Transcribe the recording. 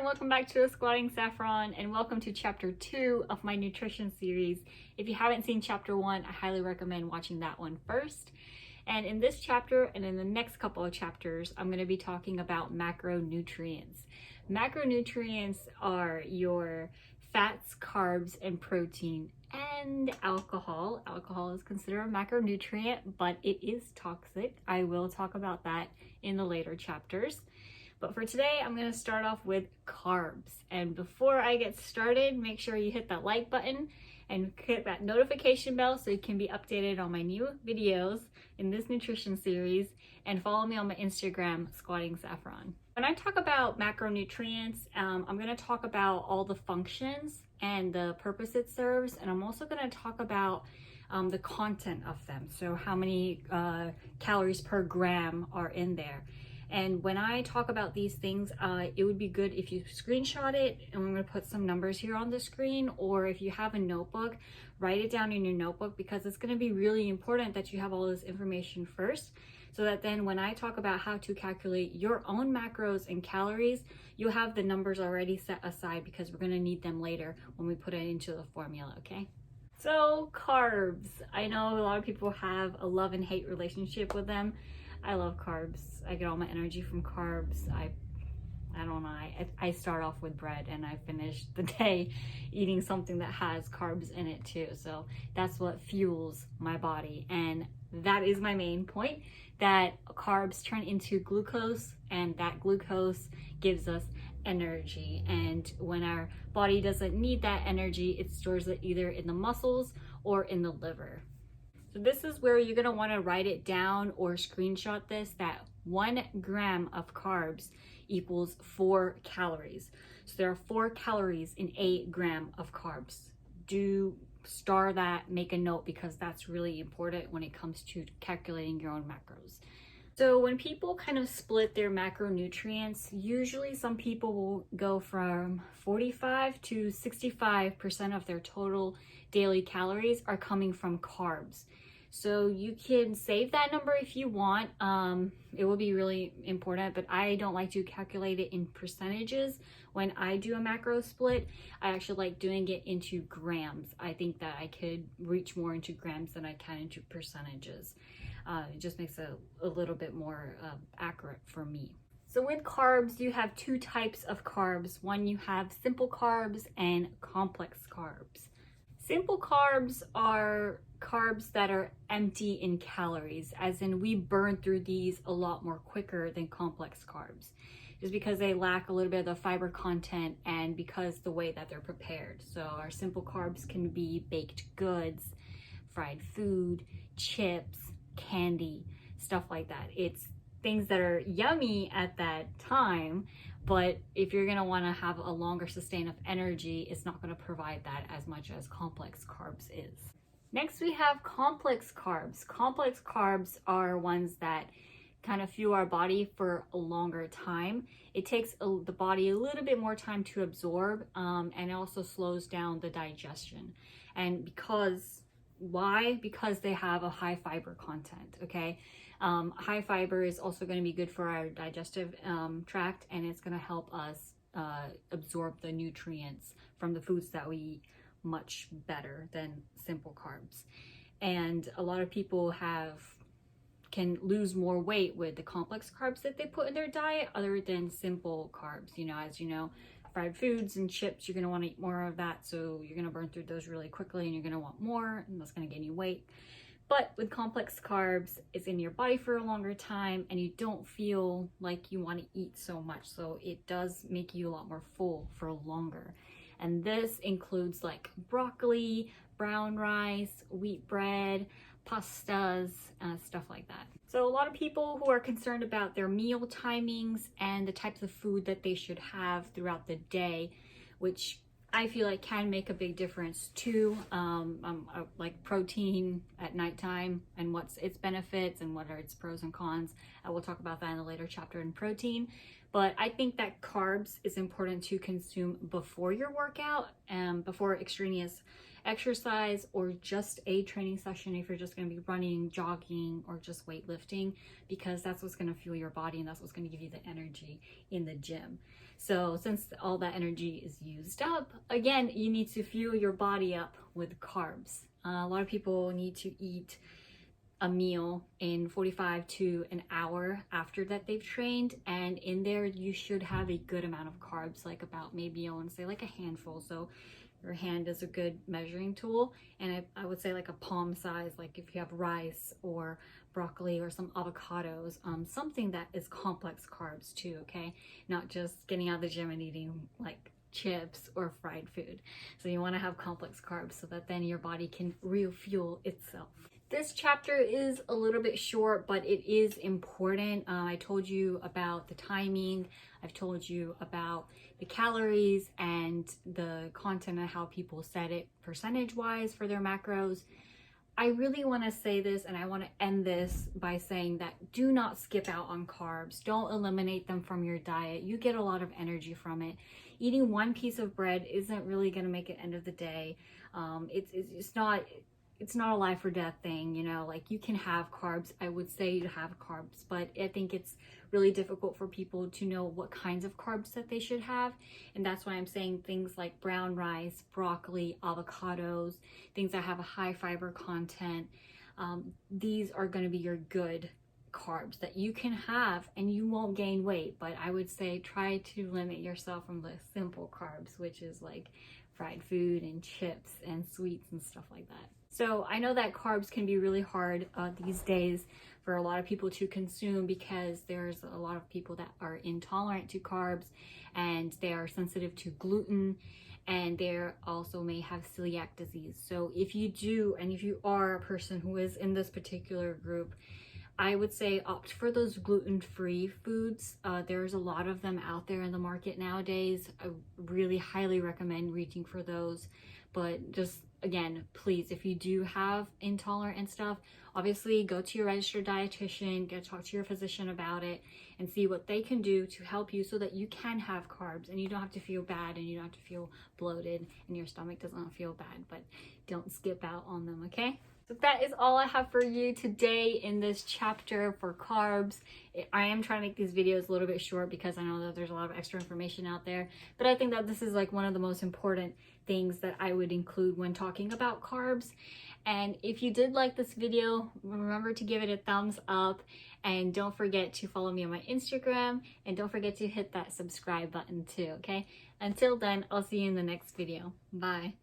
welcome back to Squatting Saffron, and welcome to chapter 2 of my nutrition series. If you haven't seen chapter 1, I highly recommend watching that one first. And in this chapter and in the next couple of chapters, I'm going to be talking about macronutrients. Macronutrients are your fats, carbs, and protein, and alcohol. Alcohol is considered a macronutrient, but it is toxic. I will talk about that in the later chapters. But for today, I'm going to start off with carbs. And before I get started, make sure you hit that like button and hit that notification bell so you can be updated on my new videos in this nutrition series, and follow me on my Instagram, Squatting Saffron. When I talk about macronutrients, I'm going to talk about all the functions and the purpose it serves, and I'm also going to talk about the content of them. So how many calories per gram are in there. And when I talk about these things, it would be good if you screenshot it, and I'm going to put some numbers here on the screen, or if you have a notebook, write it down in your notebook, because it's going to be really important that you have all this information first, so that then when I talk about how to calculate your own macros and calories, you'll have the numbers already set aside, because we're going to need them later when we put it into the formula, okay? So carbs, I know a lot of people have a love and hate relationship with them. I love carbs. I get all my energy from carbs. I don't know. I start off with bread and I finish the day eating something that has carbs in it too. So that's what fuels my body. And that is my main point, that carbs turn into glucose, and that glucose gives us energy. And when our body doesn't need that energy, it stores it either in the muscles or in the liver. So this is where you're going to want to write it down or screenshot this, that 1 gram of carbs equals 4 calories. So there are 4 calories in 8 gram of carbs. Do star that, make a note, because that's really important when it comes to calculating your own macros. So when people kind of split their macronutrients, usually some people will go from 45 to 65% of their total daily calories are coming from carbs. So you can save that number if you want. It will be really important, but I don't like to calculate it in percentages. When I do a macro split, I actually like doing it into grams. I think that I could reach more into grams than I can into percentages. It just makes it a little bit more accurate for me. So with carbs, you have 2 types of carbs. One, you have simple carbs and complex carbs. Simple carbs are carbs that are empty in calories, as in we burn through these a lot more quicker than complex carbs, just because they lack a little bit of the fiber content and because the way that they're prepared. So our simple carbs can be baked goods, fried food, chips, candy, stuff like that. It's things that are yummy at that time, but if you're going to want to have a longer sustain of energy, it's not going to provide that as much as complex carbs is. Next, we have complex carbs. Complex carbs are ones that kind of fuel our body for a longer time. It takes the body a little bit more time to absorb, and it also slows down the digestion. And why? Because they have a high fiber content, okay? High fiber is also going to be good for our digestive tract, and it's going to help us absorb the nutrients from the foods that we eat much better than simple carbs. And a lot of people can lose more weight with the complex carbs that they put in their diet other than simple carbs. You know, as you know, fried foods and chips, you're going to want to eat more of that, so you're going to burn through those really quickly and you're going to want more, and that's going to gain you weight. But with complex carbs, it's in your body for a longer time and you don't feel like you want to eat so much, so it does make you a lot more full for longer. And this includes like broccoli, brown rice, wheat bread, pastas, stuff like that. So a lot of people who are concerned about their meal timings and the types of food that they should have throughout the day, which I feel like can make a big difference too. Like protein at nighttime and what's its benefits and what are its pros and cons. I will talk about that in a later chapter in protein. But I think that carbs is important to consume before your workout and before extraneous exercise, or just a training session if you're just going to be running, jogging, or just weightlifting, because that's what's going to fuel your body and that's what's going to give you the energy in the gym. So since all that energy is used up, again, you need to fuel your body up with carbs. A lot of people need to eat a meal in 45 to an hour after that they've trained, and in there you should have a good amount of carbs, like about, maybe I want to say like a handful. So your hand is a good measuring tool, and I would say like a palm size, like if you have rice or broccoli or some avocados, something that is complex carbs too, okay? Not just getting out of the gym and eating like chips or fried food. So you want to have complex carbs so that then your body can refuel itself. This chapter is a little bit short, but it is important. I told you about the timing. I've told you about the calories and the content and how people set it percentage-wise for their macros. I really want to say this, and I want to end this by saying that do not skip out on carbs. Don't eliminate them from your diet. You get a lot of energy from it. Eating one piece of bread isn't really going to make it end of the day. It's not a life or death thing, you know, like you can have carbs. I would say you have carbs, but I think it's really difficult for people to know what kinds of carbs that they should have. And that's why I'm saying things like brown rice, broccoli, avocados, things that have a high fiber content. These are going to be your good carbs that you can have and you won't gain weight. But I would say try to limit yourself from the simple carbs, which is like fried food and chips and sweets and stuff like that. So I know that carbs can be really hard these days for a lot of people to consume, because there's a lot of people that are intolerant to carbs and they are sensitive to gluten, and they also may have celiac disease. So if you do, and if you are a person who is in this particular group, I would say opt for those gluten-free foods. There's a lot of them out there in the market nowadays. I really highly recommend reaching for those. But just, again, please, if you do have intolerant and stuff, obviously go to your registered dietitian, go talk to your physician about it, and see what they can do to help you so that you can have carbs and you don't have to feel bad and you don't have to feel bloated and your stomach doesn't feel bad. But don't skip out on them, okay? So that is all I have for you today in this chapter for carbs. I am trying to make these videos a little bit short because I know that there's a lot of extra information out there, but I think that this is like one of the most important things that I would include when talking about carbs. And if you did like this video, remember to give it a thumbs up, and don't forget to follow me on my Instagram, and don't forget to hit that subscribe button too, okay? Until then, I'll see you in the next video. Bye.